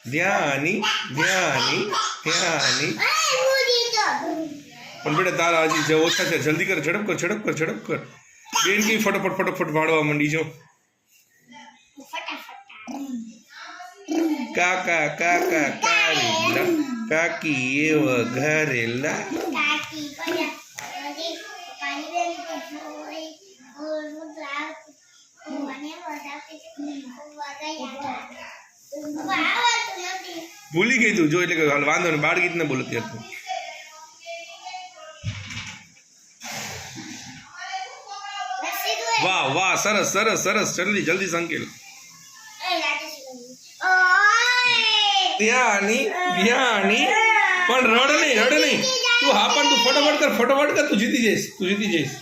ધ્યાની ધ્યાની ધ્યાની. પણ બેટા તારા હજી જે ઓછા છે, જલ્દી કર, ઝડપ કર, ઝડપ કર, ઝડપ કર. બેન કે ફટાફટ ફટાફટ વાળવા માંડી જો. કાકા કાકા કારેલા, કાકી એવ ઘરેલા. ભૂલી ગઈ તું જો, એટલે કે હાલ વાંધો નહીં, બાળ ગીત ને બોલો ત્યારે તું. વાહ વાહ, સરસ સરસ સરસ. જલ્દી જલ્દી સંકેલ. ધ્યાની ધ્યાની. પણ રડ નહીં, રડ નહીં તું. હા પણ તું ફટાફટ કર, ફટાફટ કર. તું જીતી જઈશ, તું જીતી જઈશ.